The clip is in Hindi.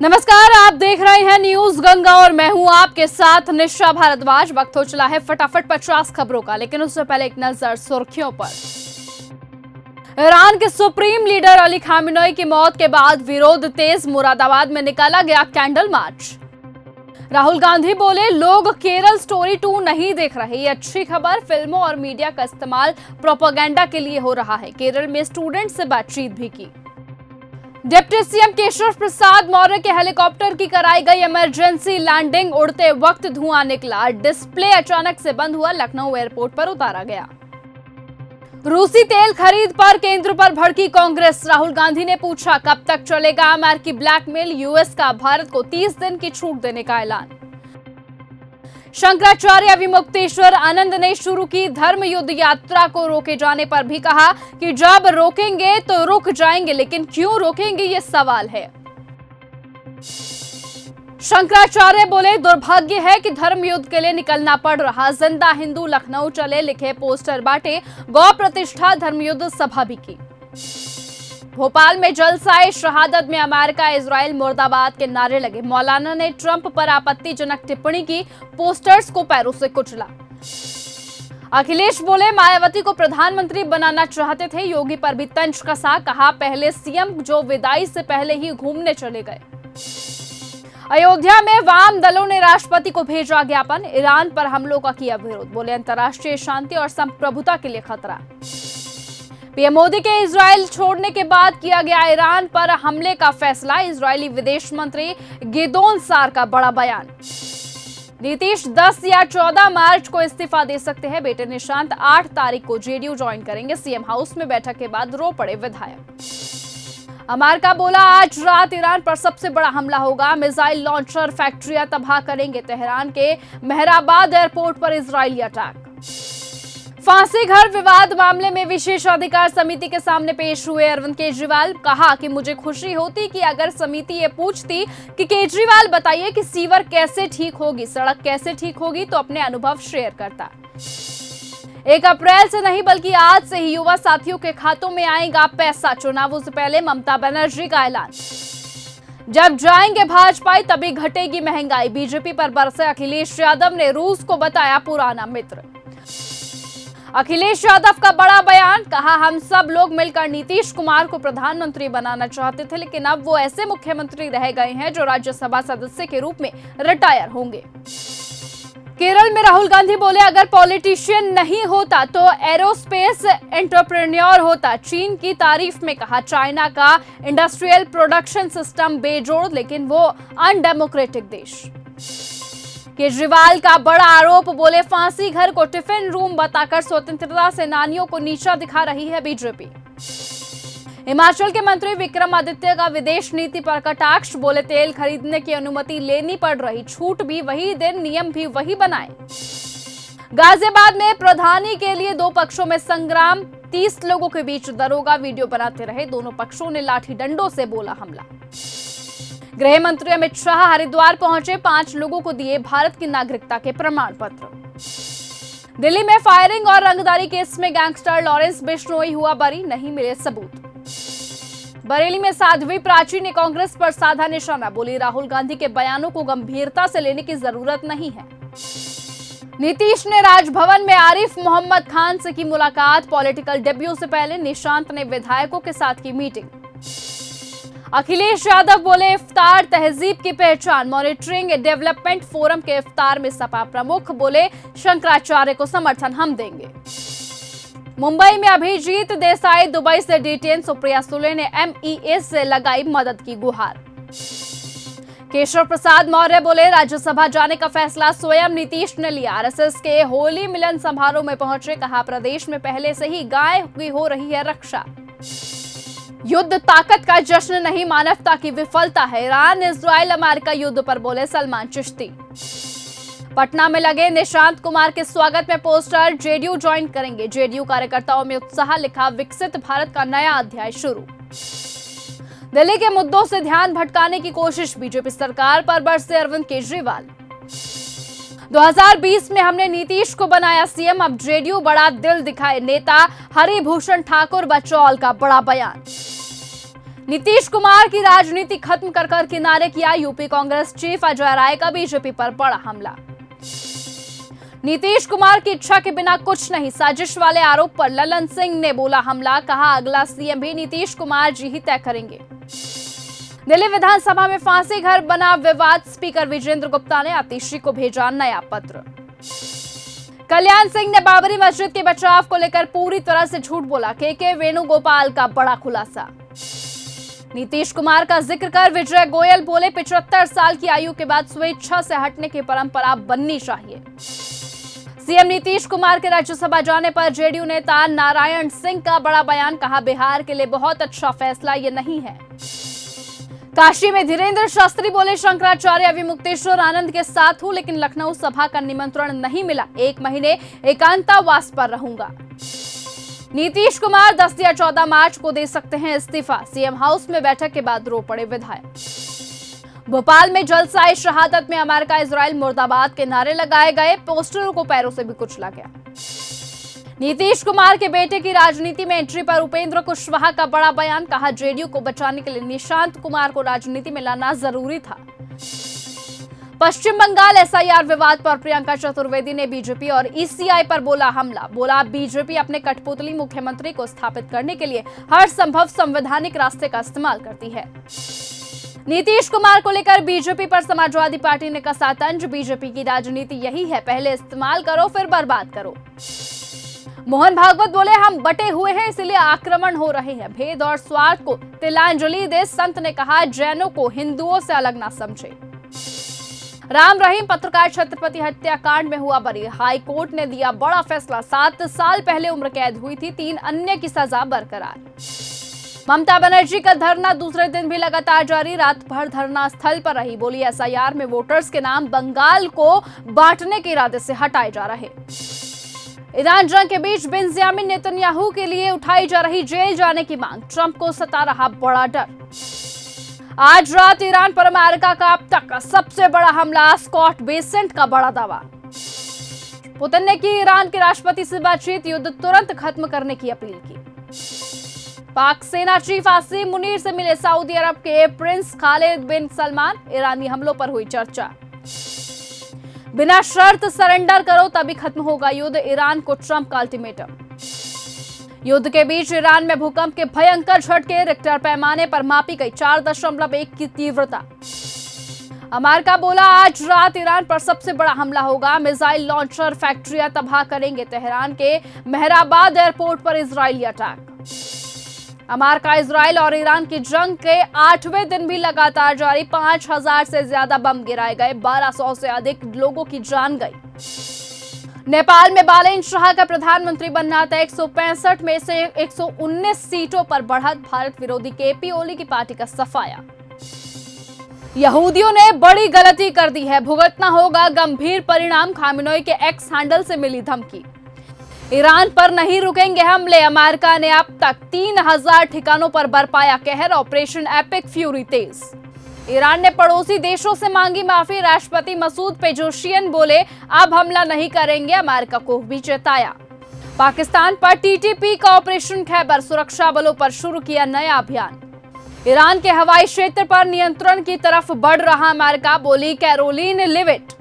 नमस्कार, आप देख रहे हैं न्यूज गंगा और मैं हूं आपके साथ निशा भारद्वाज। वक्त हो चला है फटाफट 50 खबरों का, लेकिन उससे पहले एक नजर सुर्खियों पर। ईरान के सुप्रीम लीडर अली खामेनेई की मौत के बाद विरोध तेज, मुरादाबाद में निकाला गया कैंडल मार्च। राहुल गांधी बोले, लोग केरल स्टोरी 2 नहीं देख रहे। ये अच्छी खबर, फिल्मों और मीडिया का इस्तेमाल प्रोपेगेंडा के लिए हो रहा है। केरल में स्टूडेंट से बातचीत भी की। डिप्टी सीएम केशव प्रसाद मौर्य के हेलीकॉप्टर की कराई गई इमरजेंसी लैंडिंग, उड़ते वक्त धुआं निकला। डिस्प्ले अचानक से बंद हुआ, लखनऊ एयरपोर्ट पर उतारा गया। रूसी तेल खरीद पर केंद्र पर भड़की कांग्रेस। राहुल गांधी ने पूछा, कब तक चलेगा अमेरिकी ब्लैकमेल। यूएस का भारत को 30 दिन की छूट देने का ऐलान। शंकराचार्य विमुक्तेश्वर आनंद ने शुरू की धर्म युद्ध यात्रा को रोके जाने पर भी कहा कि जब रोकेंगे तो रुक जाएंगे, लेकिन क्यों रोकेंगे ये सवाल है। शंकराचार्य बोले, दुर्भाग्य है कि धर्म युद्ध के लिए निकलना पड़ रहा। जिंदा हिंदू लखनऊ चले लिखे पोस्टर बांटे, गौ प्रतिष्ठा धर्म युद्ध सभा भी की। भोपाल में जलसाए शहादत में अमेरिका इजराइल मुर्दाबाद के नारे लगे। मौलाना ने ट्रंप पर आपत्तिजनक टिप्पणी की, पोस्टर्स को पैरों से कुचला। अखिलेश बोले, मायावती को प्रधानमंत्री बनाना चाहते थे। योगी पर भी तंज कसा, कहा पहले सीएम जो विदाई से पहले ही घूमने चले गए। अयोध्या में वाम दलों ने राष्ट्रपति को भेजा ज्ञापन, ईरान पर हमलों का किया विरोध। बोले, अंतर्राष्ट्रीय शांति और संप्रभुता के लिए खतरा। पीएम मोदी के इजराइल छोड़ने के बाद किया गया ईरान पर हमले का फैसला। इजरायली विदेश मंत्री गिदोन सार का बड़ा बयान। नीतीश 10 या 14 मार्च को इस्तीफा दे सकते हैं। बेटे निशांत 8 तारीख को जेडीयू ज्वाइन करेंगे। सीएम हाउस में बैठक के बाद रो पड़े विधायक। अमेरिका बोला, आज रात ईरान पर सबसे बड़ा हमला होगा। मिसाइल लॉन्चर, फैक्ट्रियां तबाह करेंगे। तेहरान के मेहराबाद एयरपोर्ट पर इजरायली अटैक। फांसी घर विवाद मामले में विशेष अधिकार समिति के सामने पेश हुए अरविंद केजरीवाल। कहा कि मुझे खुशी होती कि अगर समिति ये पूछती कि केजरीवाल बताइए कि सीवर कैसे ठीक होगी, सड़क कैसे ठीक होगी, तो अपने अनुभव शेयर करता। 1 अप्रैल से नहीं बल्कि आज से ही युवा साथियों के खातों में आएगा पैसा। चुनावों से पहले ममता बनर्जी का ऐलान। जब जाएंगे भाजपा तभी घटेगी महंगाई। बीजेपी पर बरसे अखिलेश यादव ने रूस को बताया पुराना मित्र। अखिलेश यादव का बड़ा बयान, कहा हम सब लोग मिलकर नीतीश कुमार को प्रधानमंत्री बनाना चाहते थे, लेकिन अब वो ऐसे मुख्यमंत्री रह गए हैं जो राज्यसभा सदस्य के रूप में रिटायर होंगे। केरल में राहुल गांधी बोले, अगर पॉलिटिशियन नहीं होता तो एरोस्पेस एंटरप्रेन्योर होता। चीन की तारीफ में कहा, चाइना का इंडस्ट्रियल प्रोडक्शन सिस्टम बेजोड़, लेकिन वो अनडेमोक्रेटिक देश। केजरीवाल का बड़ा आरोप, बोले फांसी घर को टिफिन रूम बताकर स्वतंत्रता सेनानियों को नीचा दिखा रही है बीजेपी। हिमाचल के मंत्री विक्रमादित्य का विदेश नीति पर कटाक्ष। बोले, तेल खरीदने की अनुमति लेनी पड़ रही, छूट भी वही दिन, नियम भी वही बनाए। गाजियाबाद में प्रधानी के लिए 2 पक्षों में संग्राम। 30 लोगों के बीच दरोगा वीडियो बनाते रहे। दोनों पक्षों ने लाठी डंडों से बोला हमला। गृह मंत्री अमित शाह हरिद्वार पहुंचे। 5 लोगों को दिए भारत की नागरिकता के प्रमाण पत्र। दिल्ली में फायरिंग और रंगदारी केस में गैंगस्टर लॉरेंस बिश्नोई हुआ बरी, नहीं मिले सबूत। बरेली में साध्वी प्राची ने कांग्रेस पर साधा निशाना। बोली, राहुल गांधी के बयानों को गंभीरता से लेने की जरूरत नहीं है। नीतीश ने राजभवन में आरिफ मोहम्मद खान से की मुलाकात। पॉलिटिकल डेब्यू से पहले निशांत ने विधायकों के साथ की मीटिंग। अखिलेश यादव बोले, इफ्तार तहजीब की पहचान। मॉनिटरिंग डेवलपमेंट फोरम के इफ्तार में सपा प्रमुख बोले, शंकराचार्य को समर्थन हम देंगे। मुंबई में अभिजीत देसाई दुबई से डिटेन। सुप्रिया सुले ने MEA से लगाई मदद की गुहार। केशव प्रसाद मौर्य बोले, राज्यसभा जाने का फैसला स्वयं नीतीश ने लिया। आरएसएस के होली मिलन समारोह में पहुंचे। कहा, प्रदेश में पहले से ही गाय की हो रही है रक्षा। युद्ध ताकत का जश्न नहीं, मानवता की विफलता है। ईरान इजराइल अमेरिका युद्ध पर बोले सलमान चिश्ती। पटना में लगे निशांत कुमार के स्वागत में पोस्टर। जेडीयू ज्वाइन करेंगे। जेडीयू कार्यकर्ताओं में उत्साह, लिखा विकसित भारत का नया अध्याय शुरू। दिल्ली के मुद्दों से ध्यान भटकाने की कोशिश, बीजेपी सरकार पर बरसे अरविंद केजरीवाल। 2020 में हमने नीतीश को बनाया सीएम, अब जेडीयू बड़ा दिल दिखाए। नेता हरिभूषण ठाकुर बचौल का बड़ा बयान। नीतीश कुमार की राजनीति खत्म कर किनारे किया यूपी कांग्रेस चीफ अजय राय का बीजेपी पर बड़ा हमला। नीतीश कुमार की इच्छा के बिना कुछ नहीं, साजिश वाले आरोप पर ललन सिंह ने बोला हमला। कहा अगला सीएम भी नीतीश कुमार जी ही तय करेंगे। दिल्ली विधानसभा में फांसी घर बना विवाद, स्पीकर विजेंद्र गुप्ता ने आतिशी को भेजा नया पत्र। कल्याण सिंह ने बाबरी मस्जिद के बचाव को लेकर पूरी तरह से झूठ बोला, के वेणुगोपाल का बड़ा खुलासा। नीतीश कुमार का जिक्र कर विजय गोयल बोले 75 साल की आयु के बाद स्वेच्छा से हटने की परंपरा बननी चाहिए। सीएम नीतीश कुमार के राज्यसभा जाने पर जेडीयू नेता नारायण सिंह का बड़ा बयान। कहा बिहार के लिए बहुत अच्छा फैसला ये नहीं है। काशी में धीरेन्द्र शास्त्री बोले शंकराचार्य अविमुक्तेश्वर आनंद के साथ हूं, लेकिन लखनऊ सभा का निमंत्रण नहीं मिला। 1 महीने एकांतवास पर रहूंगा। नीतीश कुमार 10 या 14 मार्च को दे सकते हैं इस्तीफा। सीएम हाउस में बैठक के बाद रो पड़े विधायक। भोपाल में जलसाए शहादत में अमेरिका इजराइल मुर्दाबाद के नारे लगाए गए, पोस्टरों को पैरों से भी कुचला गया। नीतीश कुमार के बेटे की राजनीति में एंट्री पर उपेंद्र कुशवाहा का बड़ा बयान। कहा जेडीयू को बचाने के लिए निशांत कुमार को राजनीति में लाना जरूरी था। पश्चिम बंगाल एसआईआर विवाद पर प्रियंका चतुर्वेदी ने बीजेपी और ईसीआई पर बोला हमला। बोला बीजेपी अपने कठपुतली मुख्यमंत्री को स्थापित करने के लिए हर संभव संवैधानिक रास्ते का इस्तेमाल करती है। नीतीश कुमार को लेकर बीजेपी पर समाजवादी पार्टी ने कसा तंज। बीजेपी की राजनीति यही है, पहले इस्तेमाल करो फिर बर्बाद करो। मोहन भागवत बोले हम बटे हुए हैं इसलिए आक्रमण हो रहे हैं। भेद और स्वार्थ को तिलांजलि दे संत ने कहा जैनों को हिंदुओं से अलग ना समझे। राम रहीम पत्रकार छत्रपति हत्याकांड में हुआ बरी। हाई कोर्ट ने दिया बड़ा फैसला। 7 साल पहले उम्र कैद हुई थी, 3 अन्य की सजा बरकरार। ममता बनर्जी का धरना दूसरे दिन भी लगातार जारी। रात भर धरना स्थल पर रही। बोली एसआईआर में वोटर्स के नाम बंगाल को बांटने के इरादे से हटाए जा रहे। ईरान जंग के बीच बेंजामिन नेतन्याहू के लिए उठाई जा रही जेल जाने की मांग। ट्रंप को सता रहा बड़ा डर। आज रात ईरान पर अमेरिका का अब तक का सबसे बड़ा हमला, स्कॉट बेसेंट का बड़ा दावा। पुतिन ने की ईरान के राष्ट्रपति से बातचीत, युद्ध तुरंत खत्म करने की अपील की। पाक सेना चीफ आसिम मुनीर से मिले सऊदी अरब के प्रिंस खालिद बिन सलमान। ईरानी हमलों पर हुई चर्चा। बिना शर्त सरेंडर करो तभी खत्म होगा युद्ध, ईरान को ट्रंप का अल्टीमेटम। युद्ध के बीच ईरान में भूकंप के भयंकर झटके, रिक्टर पैमाने पर मापी गई 4.1 की तीव्रता। अमेरिका बोला आज रात ईरान पर सबसे बड़ा हमला होगा, मिसाइल लॉन्चर फैक्ट्रियां तबाह करेंगे। तेहरान के मेहराबाद एयरपोर्ट पर इजरायली अटैक। अमेरिका इजराइल और ईरान की जंग के 8वें दिन भी लगातार जारी। 5000 से ज्यादा बम गिराए गए, 1200 से अधिक लोगों की जान गई। नेपाल में बालेन शाह का प्रधानमंत्री बनना तय। 165 में से 119 सीटों पर बढ़त। भारत विरोधी केपी ओली की पार्टी का सफाया। यहूदियों ने बड़ी गलती कर दी है, भुगतना होगा गंभीर परिणाम। खामेनेई के एक्स हैंडल से मिली धमकी। ईरान पर नहीं रुकेंगे हमले। अमेरिका ने अब तक 3000 ठिकानों पर बरपाया कहर। ऑपरेशन एपिक फ्यूरी तेज। ईरान ने पड़ोसी देशों से मांगी माफी। राष्ट्रपति मसूद पेजोशियन बोले अब हमला नहीं करेंगे, अमेरिका को भी चेताया। पाकिस्तान पर टीटीपी का ऑपरेशन खैबर, सुरक्षा बलों पर शुरू किया नया अभियान। ईरान के हवाई क्षेत्र पर नियंत्रण की तरफ बढ़ रहा अमेरिका। बोली कैरोलिन लिविट